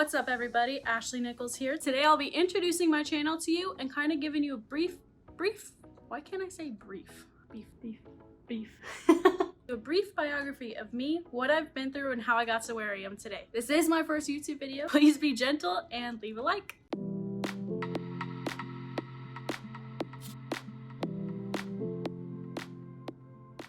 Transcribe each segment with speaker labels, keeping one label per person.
Speaker 1: What's up everybody, Ashley Nichols here. Today I'll be introducing my channel to you and kind of giving you a brief, why can't I say brief? Beef. A brief biography of me, what I've been through, and how I got to where I am today. This is my first YouTube video. Please be gentle and leave a like.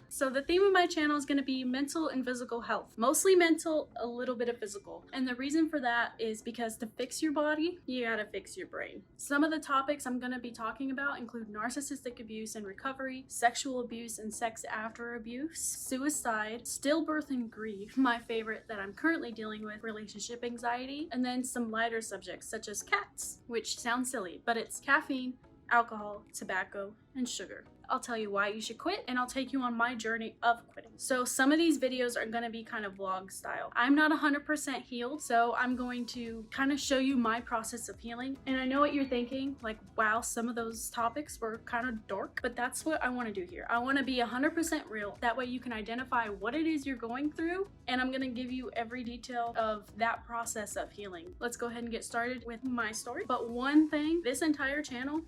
Speaker 1: So the theme of my channel is going to be mental and physical health. Mostly mental, a little bit of physical. And the reason for that is because to fix your body, you gotta fix your brain. Some of the topics I'm going to be talking about include narcissistic abuse and recovery, sexual abuse and sex after abuse, suicide, stillbirth and grief, my favorite that I'm currently dealing with, relationship anxiety, and then some lighter subjects such as cats, which sounds silly, but it's caffeine, alcohol, tobacco, and sugar. I'll tell you why you should quit, and I'll take you on my journey of quitting. So some of these videos are gonna be kind of vlog style. I'm not 100% healed, so I'm going to kind of show you my process of healing. And I know what you're thinking, like, wow, some of those topics were kind of dark, but that's what I wanna do here. I wanna be 100% real. That way you can identify what it is you're going through, and I'm gonna give you every detail of that process of healing. Let's go ahead and get started with my story. But one thing, this entire channel,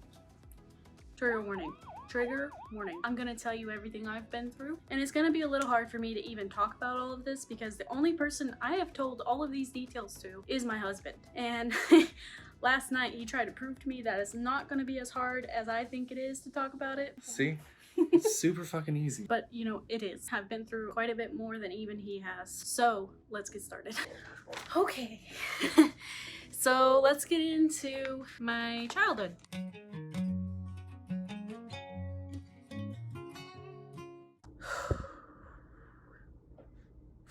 Speaker 1: trigger warning. Trigger warning. I'm gonna tell you everything I've been through, and it's gonna be a little hard for me to even talk about all of this because the only person I have told all of these details to is my husband. And last night he tried to prove to me that it's not gonna be as hard as I think it is to talk about it.
Speaker 2: See? It's super fucking easy.
Speaker 1: But you know, it is. I've been through quite a bit more than even he has. So let's get started. Okay. So let's get into my childhood.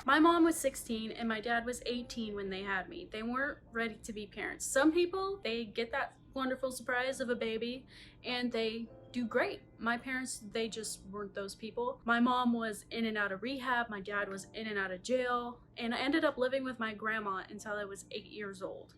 Speaker 1: My mom was 16 and my dad was 18 when they had me. They weren't ready to be parents. Some people, they get that wonderful surprise of a baby and they do great. My parents, they just weren't those people. My mom was in and out of rehab. My dad was in and out of jail. And I ended up living with my grandma until I was 8 years old.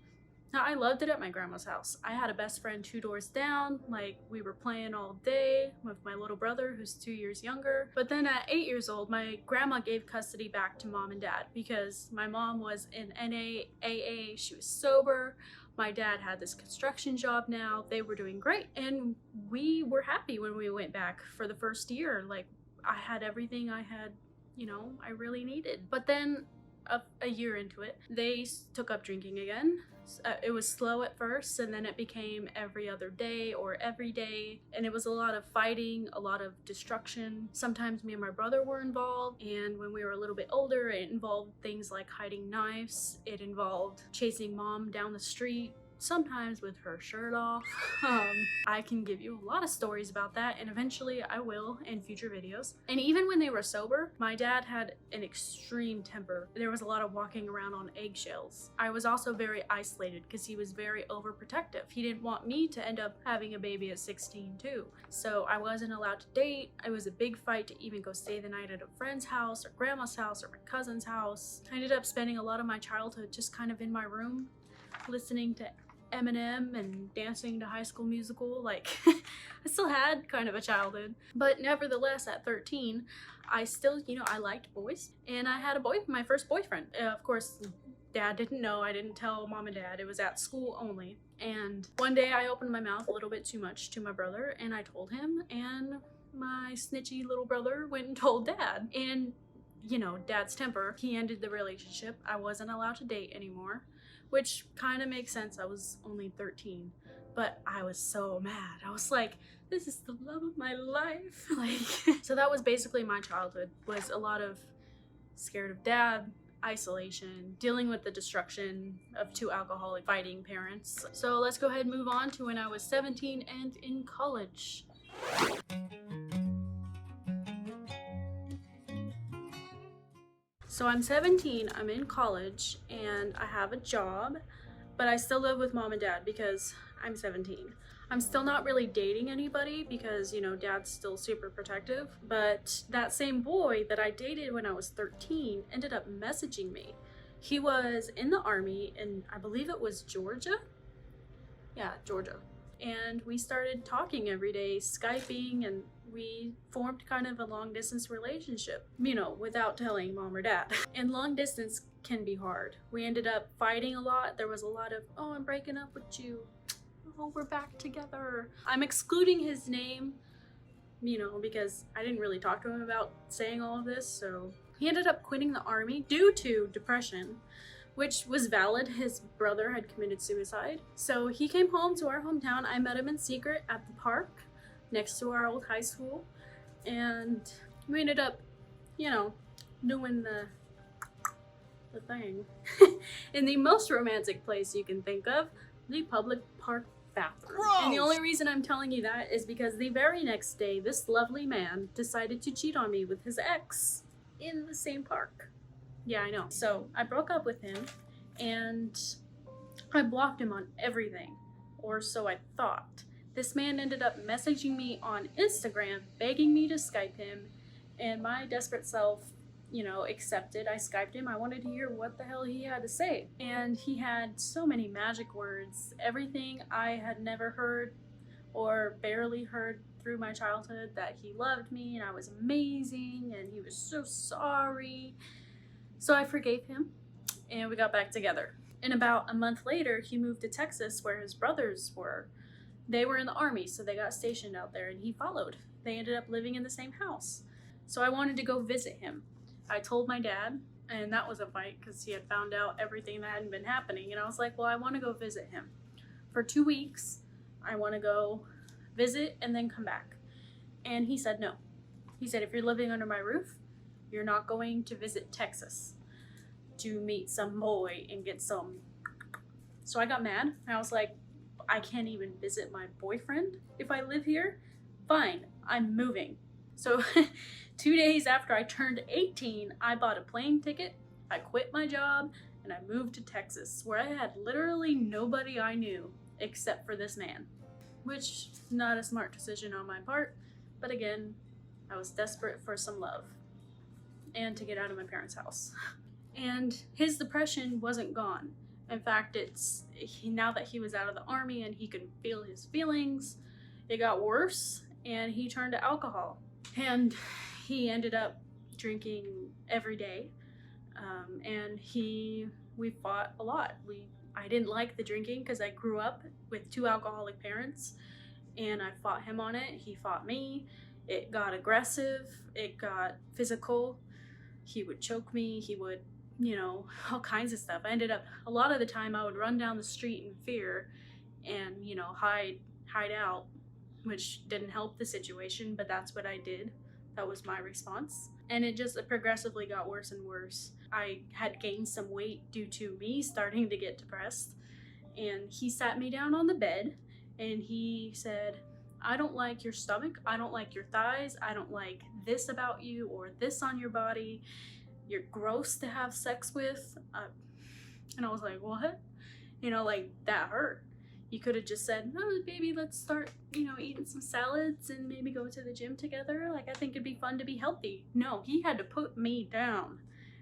Speaker 1: Now, I loved it at my grandma's house. I had a best friend 2 doors down. Like, we were playing all day with my little brother who's 2 years younger. But then at 8 years old, my grandma gave custody back to mom and dad because my mom was in NAAA. She was sober. My dad had this construction job now. They were doing great. And we were happy when we went back for the first year. Like, I had everything I had, I really needed. But then a year into it, they took up drinking again. It was slow at first, and then it became every other day or every day, and it was a lot of fighting, a lot of destruction. Sometimes me and my brother were involved, and when we were a little bit older, it involved things like hiding knives. It involved chasing mom down the street, sometimes with her shirt off. I can give you a lot of stories about that, and eventually I will in future videos. And even when they were sober, my dad had an extreme temper. There was a lot of walking around on eggshells. I was also very isolated because he was very overprotective. He didn't want me to end up having a baby at 16 too. So I wasn't allowed to date. It was a big fight to even go stay the night at a friend's house or grandma's house or my cousin's house. I ended up spending a lot of my childhood just kind of in my room, listening to Eminem and dancing to High School Musical. Like, I still had kind of a childhood, but nevertheless at 13 I still, I liked boys, and I had my first boyfriend. Of course dad didn't know. I didn't tell mom and dad. It was at school only. And one day I opened my mouth a little bit too much to my brother, and I told him, and my snitchy little brother went and told dad. And dad's temper, he ended the relationship. I wasn't allowed to date anymore, which kind of makes sense. I was only 13, but I was so mad. I was like, this is the love of my life. Like, so that was basically my childhood, was a lot of scared of dad, isolation, dealing with the destruction of 2 alcoholic fighting parents. So let's go ahead and move on to when I was 17 and in college. So I'm 17, I'm in college, and I have a job, but I still live with mom and dad because I'm 17. I'm still not really dating anybody because, dad's still super protective, but that same boy that I dated when I was 13 ended up messaging me. He was in the army, and I believe it was Georgia. Yeah, Georgia. and we started talking every day, Skyping, and we formed kind of a long distance relationship, you know, without telling mom or dad. And long distance can be hard. We ended up fighting a lot. There was a lot of, oh, I'm breaking up with you. Oh, we're back together. I'm excluding his name, you know, because I didn't really talk to him about saying all of this. So he ended up quitting the army due to depression, which was valid. His brother had committed suicide. So he came home to our hometown. I met him in secret at the park next to our old high school, and we ended up, you know, doing the thing in the most romantic place you can think of, the public park bathroom.
Speaker 2: Gross!
Speaker 1: And the only reason I'm telling you that is because the very next day, this lovely man decided to cheat on me with his ex in the same park. Yeah, I know. So I broke up with him, and I blocked him on everything, or so I thought. This man ended up messaging me on Instagram, begging me to Skype him, and my desperate self, you know, accepted. I Skyped him. I wanted to hear what the hell he had to say. And he had so many magic words, everything I had never heard or barely heard through my childhood, that he loved me and I was amazing and he was so sorry. So I forgave him and we got back together. And about a month later, he moved to Texas where his brothers were. They were in the army, so they got stationed out there, and he followed. They ended up living in the same house. So I wanted to go visit him. I told my dad, and that was a fight because he had found out everything that hadn't been happening. And I was like, well, I want to go visit him. For 2 weeks, I want to go visit and then come back. And he said no. He said, if you're living under my roof, you're not going to visit Texas to meet some boy and get some. So I got mad. I was like, I can't even visit my boyfriend if I live here. Fine, I'm moving. So 2 days after I turned 18, I bought a plane ticket, I quit my job, and I moved to Texas, where I had literally nobody I knew except for this man. Which, not a smart decision on my part, but again, I was desperate for some love and to get out of my parents' house. And his depression wasn't gone. In fact, now that he was out of the army and he could feel his feelings, it got worse and he turned to alcohol. And he ended up drinking every day. And we fought a lot. I didn't like the drinking because I grew up with 2 alcoholic parents, and I fought him on it. He fought me. It got aggressive. It got physical. He would choke me. He would, you know, all kinds of stuff. A lot of the time I would run down the street in fear and, you know, hide out, which didn't help the situation, but that's what I did. That was my response. And it progressively got worse and worse. I had gained some weight due to me starting to get depressed. And he sat me down on the bed and he said, I don't like your stomach. I don't like your thighs. I don't like this about you or this on your body. You're gross to have sex with. And I was like, what? You know, like, that hurt. You could have just said, oh, baby, let's start, you know, eating some salads and maybe go to the gym together. Like, I think it'd be fun to be healthy. No, he had to put me down.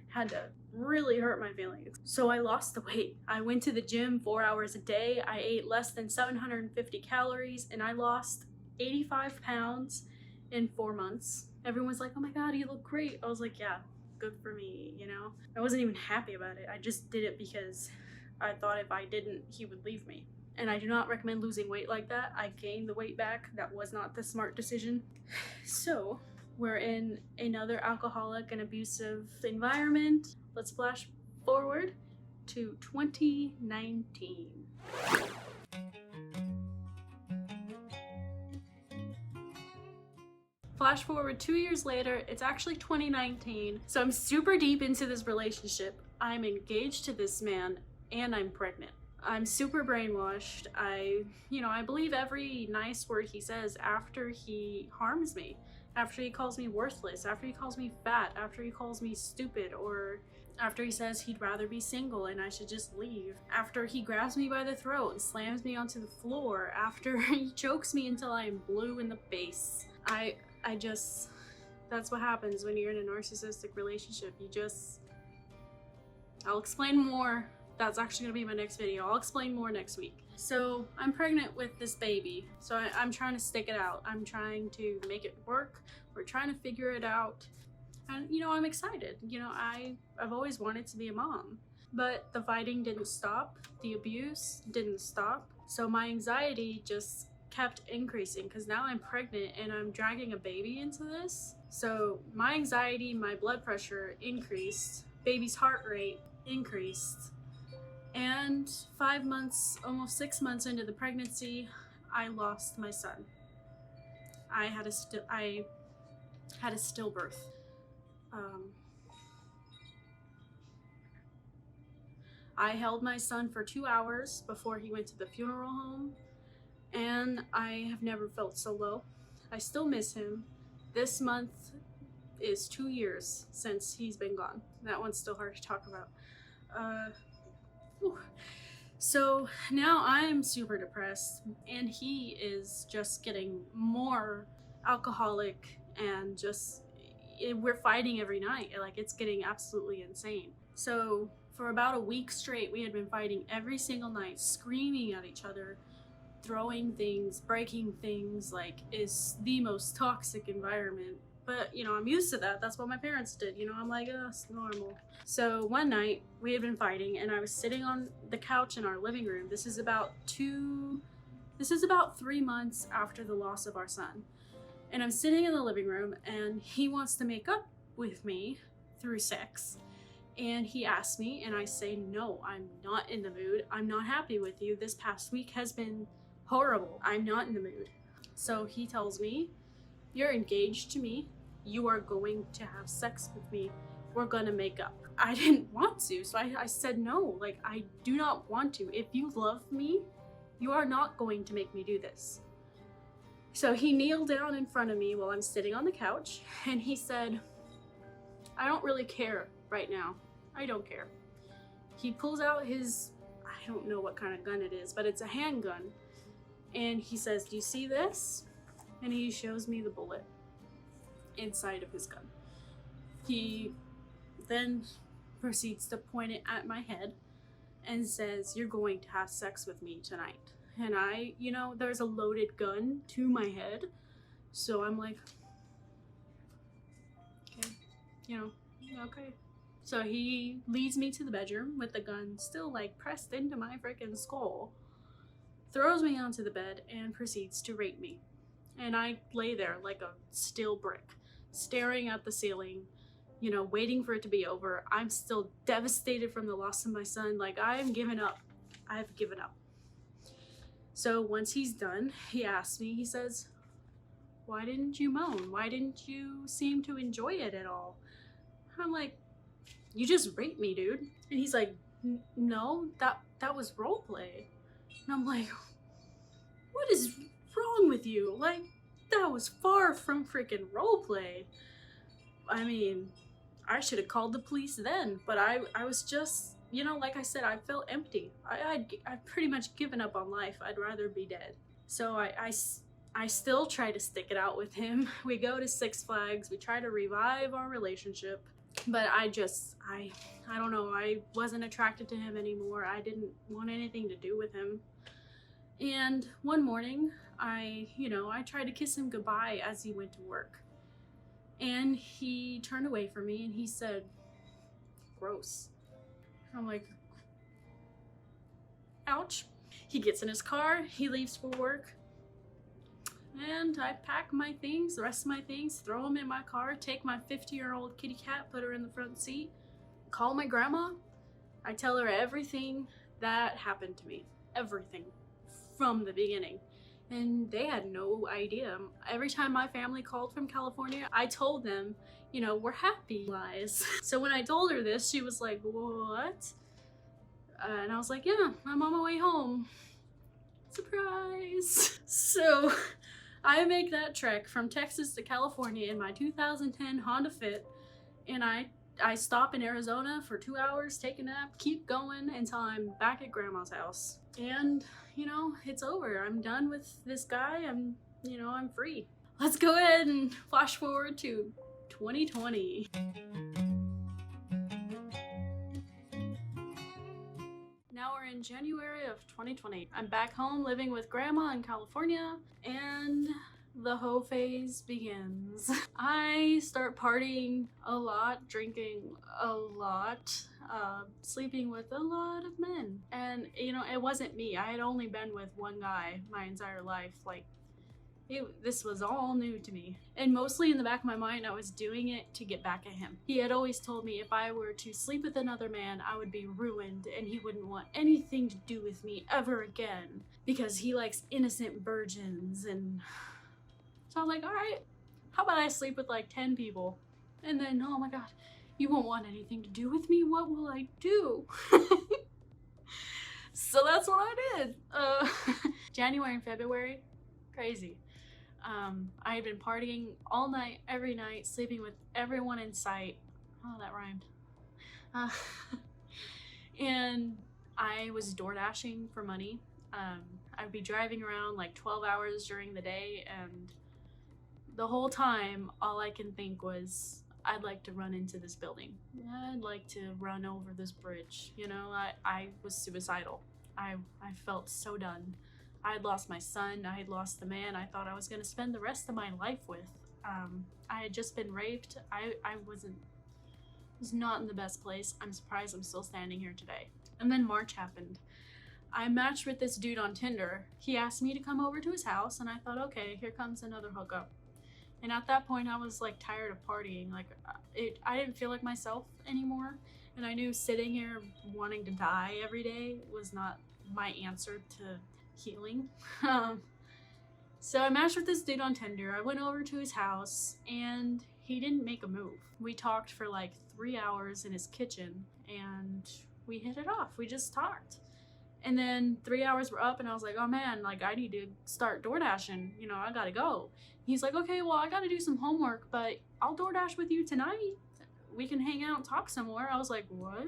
Speaker 1: Had to really hurt my feelings. So I lost the weight. I went to the gym 4 hours a day. I ate less than 750 calories and I lost 85 pounds in 4 months. Everyone's like, oh my God, you look great. I was like, yeah, good for me, you know? I wasn't even happy about it. I just did it because I thought if I didn't, he would leave me. And I do not recommend losing weight like that. I gained the weight back. That was not the smart decision. So we're in another alcoholic and abusive environment. Let's flash forward to 2019. Flash forward 2 years later, it's actually 2019. So I'm super deep into this relationship. I'm engaged to this man and I'm pregnant. I'm super brainwashed. I believe every nice word he says after he harms me, after he calls me worthless, after he calls me fat, after he calls me stupid, or after he says he'd rather be single and I should just leave, after he grabs me by the throat and slams me onto the floor, after he chokes me until I am blue in the face. That's what happens when you're in a narcissistic relationship. I'll explain more That's actually gonna be my next video. I'll explain more next week. So I'm pregnant with this baby. So I'm trying to stick it out. I'm trying to make it work. We're trying to figure it out. And you know, I'm excited. You know, I've always wanted to be a mom. But the fighting didn't stop. The abuse didn't stop. So my anxiety just kept increasing because now I'm pregnant and I'm dragging a baby into this. So my anxiety, my blood pressure increased, baby's heart rate increased, and 5 months, almost 6 months into the pregnancy, I lost my son. I had a stillbirth. I held my son for 2 hours before he went to the funeral home, and I have never felt so low. I still miss him. This month is 2 years since he's been gone. That one's still hard to talk about. So now I'm super depressed, and he is just getting more alcoholic, and we're fighting every night. Like, it's getting absolutely insane. So for about a week straight, we had been fighting every single night, screaming at each other, throwing things, breaking things. Like, is the most toxic environment. But, you know, I'm used to that. That's what my parents did. You know, I'm like, oh, it's normal. So one night we had been fighting, and I was sitting on the couch in our living room. This is about 3 months after the loss of our son. And I'm sitting in the living room, and he wants to make up with me through sex. And he asked me, and I say, no, I'm not in the mood. I'm not happy with you. This past week has been horrible. I'm not in the mood. So he tells me, you're engaged to me. You are going to have sex with me. We're gonna make up. I didn't want to, so I said no. Like, I do not want to. If you love me, you are not going to make me do this. So he kneeled down in front of me while I'm sitting on the couch, and he said, I don't really care right now. I don't care. He pulls out his, I don't know what kind of gun it is, but it's a handgun. And he says, do you see this? And he shows me the bullet inside of his gun. He then proceeds to point it at my head and says, you're going to have sex with me tonight. And I, you know, there's a loaded gun to my head. So I'm like, okay, you know, okay. So he leads me to the bedroom with the gun still like pressed into my freaking skull, throws me onto the bed, and proceeds to rape me. And I lay there like a steel brick, staring at the ceiling, you know, waiting for it to be over. I'm still devastated from the loss of my son. Like, I am giving up. I've given up. So once he's done, he asks me, he says, why didn't you moan? Why didn't you seem to enjoy it at all? I'm like, you just raped me, dude. And he's like, no, that was role play. And I'm like, what is wrong with you? Like, that was far from freaking role play. I mean, I should have called the police then, but I was just, you know, like I said, I felt empty. I'd pretty much given up on life. I'd rather be dead. So I still try to stick it out with him. We go to Six Flags. We try to revive our relationship. But I don't know, I wasn't attracted to him anymore. I didn't want anything to do with him. And one morning, I tried to kiss him goodbye as he went to work. And he turned away from me and he said, gross. I'm like, ouch. He gets in his car, he leaves for work. And I pack my things, the rest of my things, throw them in my car, take my 50-year-old kitty cat, put her in the front seat, call my grandma. I tell her everything that happened to me. Everything. From the beginning. And they had no idea. Every time my family called from California, I told them, you know, we're happy lies. So when I told her this, she was like, what? And I was like, yeah, I'm on my way home. Surprise. So I make that trek from Texas to California in my 2010 Honda Fit, and I stop in Arizona for 2 hours, take a nap, keep going until I'm back at grandma's house. And, you know, it's over. I'm done with this guy. I'm free. Let's go ahead and flash forward to 2020. Now we're in January of 2020. I'm back home living with grandma in California, and the hoe phase begins. I start partying a lot, drinking a lot, sleeping with a lot of men. And, you know, it wasn't me. I had only been with one guy my entire life. Like, this was all new to me. And mostly in the back of my mind, I was doing it to get back at him. He had always told me if I were to sleep with another man, I would be ruined and he wouldn't want anything to do with me ever again because he likes innocent virgins. And so I was like, all right, how about I sleep with like 10 people? And then, oh my God, you won't want anything to do with me. What will I do? So that's what I did. January and February, crazy. I had been partying all night, every night, sleeping with everyone in sight. Oh, that rhymed. And I was door dashing for money. I'd be driving around like 12 hours during the day, and the whole time, all I can think was, I'd like to run into this building. I'd like to run over this bridge. You know, I was suicidal. I felt so done. I had lost my son. I had lost the man I thought I was going to spend the rest of my life with. I had just been raped. I was not in the best place. I'm surprised I'm still standing here today. And then March happened. I matched with this dude on Tinder. He asked me to come over to his house, and I thought, okay, here comes another hookup. And at that point, I was like tired of partying. Like, I didn't feel like myself anymore. And I knew sitting here wanting to die every day was not my answer to healing. So I matched with this dude on Tinder. I went over to his house and he didn't make a move. We talked for like 3 hours in his kitchen and we hit it off. We just talked. And then 3 hours were up and I was like, oh man, like I need to start DoorDashing. You know, I gotta go. He's like, okay, well, I gotta do some homework, but I'll DoorDash with you tonight. We can hang out and talk some more. I was like, what?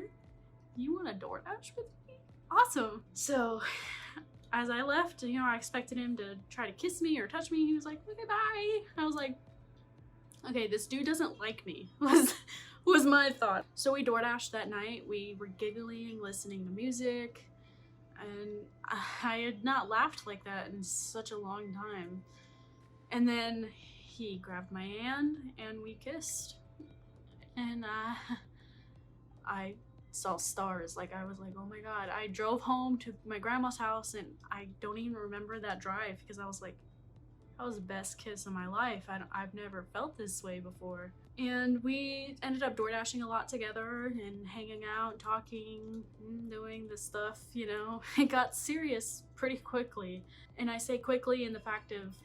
Speaker 1: You wanna DoorDash with me? Awesome. So as I left, you know, I expected him to try to kiss me or touch me. He was like, okay, bye. I was like, okay, this dude doesn't like me, was my thought. So we DoorDashed that night. We were giggling, listening to music, and I had not laughed like that in such a long time. And then he grabbed my hand and we kissed. And I saw stars. Like, I was like, oh my God. I drove home to my grandma's house and I don't even remember that drive because I was like, that was the best kiss of my life. I've never felt this way before. And we ended up DoorDashing a lot together and hanging out, talking, doing this stuff, you know. It got serious pretty quickly. And I say quickly in the fact of,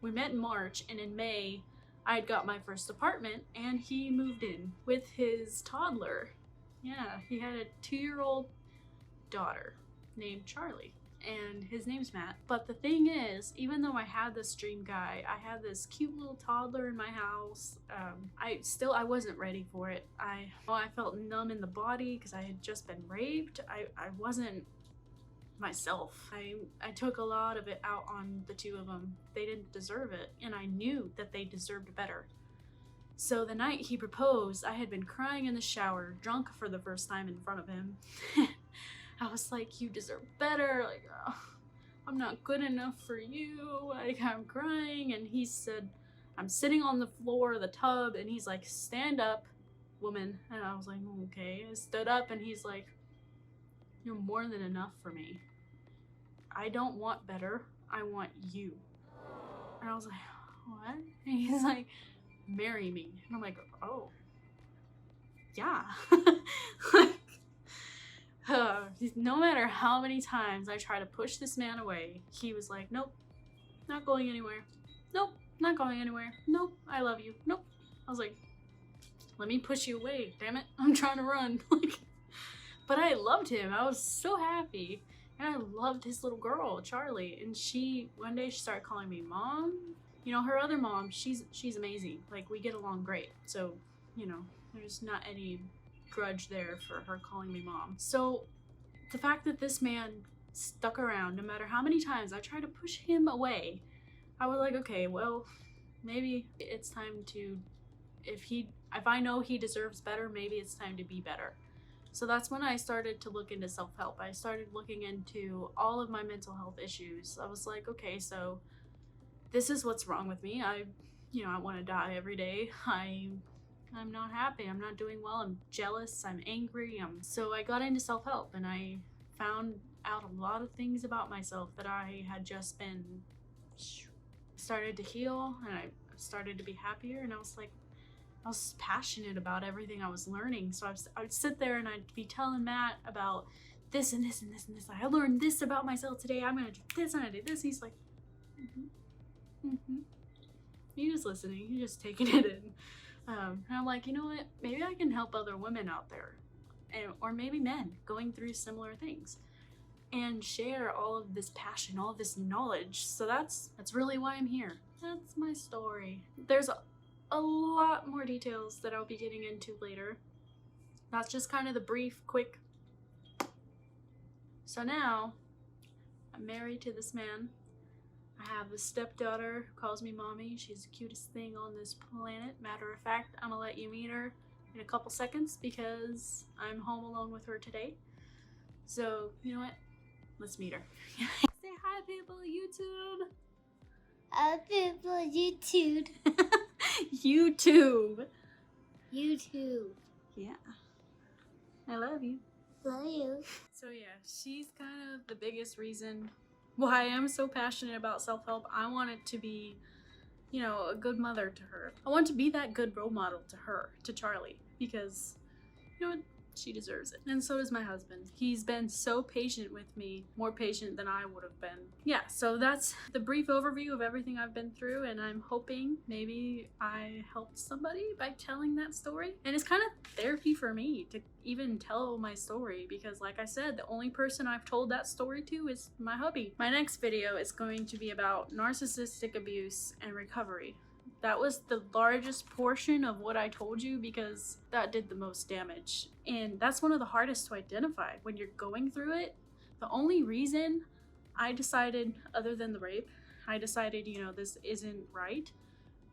Speaker 1: we met in March, and in May, I had got my first apartment, and he moved in with his toddler. Yeah, he had a 2-year-old daughter named Charlie, and his name's Matt. But the thing is, even though I had this dream guy, I had this cute little toddler in my house, I wasn't ready for it. I felt numb in the body because I had just been raped. I wasn't myself. I took a lot of it out on the two of them. They didn't deserve it, and I knew that they deserved better. So the night he proposed, I had been crying in the shower, drunk for the first time in front of him. I was like, you deserve better. Like, oh, I'm not good enough for you. Like, I'm crying. And he said, I'm sitting on the floor of the tub, and he's like, stand up, woman. And I was like, okay. I stood up, and he's like, you're more than enough for me. I don't want better. I want you. And I was like, what? And he's like, marry me. And I'm like, oh, yeah. No matter how many times I try to push this man away, he was like, nope, not going anywhere. Nope, not going anywhere. Nope, I love you. Nope. I was like, let me push you away, damn it. I'm trying to run. But I loved him. I was so happy. And I loved his little girl, Charlie. And one day she started calling me mom. You know, her other mom, she's amazing. Like, we get along great. So, you know, there's not any grudge there for her calling me mom. So the fact that this man stuck around, no matter how many times I tried to push him away, I was like, okay, well, maybe it's time to, if I know he deserves better, maybe it's time to be better. So that's when I started to look into self-help. I started looking into all of my mental health issues. I was like, okay, so this is what's wrong with me. I want to die every day. I'm not happy. I'm not doing well. I'm jealous. I'm angry. So I got into self-help and I found out a lot of things about myself that I had just been started to heal, and I started to be happier, and I was passionate about everything I was learning. So I would sit there and I'd be telling Matt about this and this and this and this. I learned this about myself today. I'm gonna do this. I'm gonna do this. And he's like, He's just listening. He's just taking it in. And I'm like, you know what? Maybe I can help other women out there, or maybe men going through similar things, and share all of this passion, all of this knowledge. So that's really why I'm here. That's my story. There's a lot more details that I'll be getting into later. That's just kind of the brief, quick. So now, I'm married to this man. I have a stepdaughter who calls me mommy. She's the cutest thing on this planet. Matter of fact, I'm gonna let you meet her in a couple seconds because I'm home alone with her today. So, you know what? Let's meet her. Say hi, people, YouTube.
Speaker 3: Hi, people, YouTube.
Speaker 1: YouTube.
Speaker 3: YouTube.
Speaker 1: Yeah. I love you.
Speaker 3: Love you.
Speaker 1: So yeah, she's kind of the biggest reason why I'm so passionate about self-help. I wanted to be, a good mother to her. I want to be that good role model to her, to Charlie, because, she deserves it. And so does my husband. He's been so patient with me, more patient than I would have been. Yeah, so that's the brief overview of everything I've been through, and I'm hoping maybe I helped somebody by telling that story. And it's kind of therapy for me to even tell my story, because like I said, the only person I've told that story to is my hubby. My next video is going to be about narcissistic abuse and recovery. That was the largest portion of what I told you because that did the most damage. And that's one of the hardest to identify when you're going through it. The only reason I decided, other than the rape, I decided, this isn't right,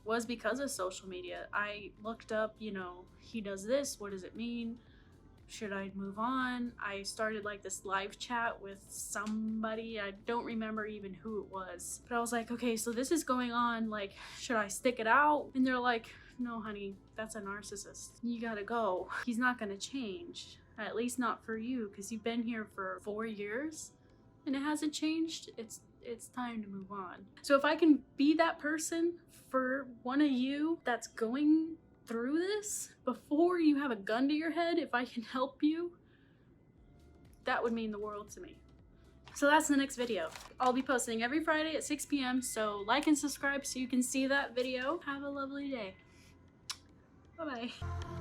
Speaker 1: was because of social media. I looked up, he does this, what does it mean? Should I move on? I started like this live chat with somebody. I don't remember even who it was. But I was like, okay, so this is going on. Like, should I stick it out? And they're like, no, honey, that's a narcissist. You gotta go. He's not gonna change. At least not for you, because you've been here for 4 years and it hasn't changed. It's time to move on. So if I can be that person for one of you that's going through this before you have a gun to your head, if I can help you, that would mean the world to me. So that's the next video. I'll be posting every Friday at 6 p.m. so like and subscribe so you can see that video. Have a lovely day. Bye-bye.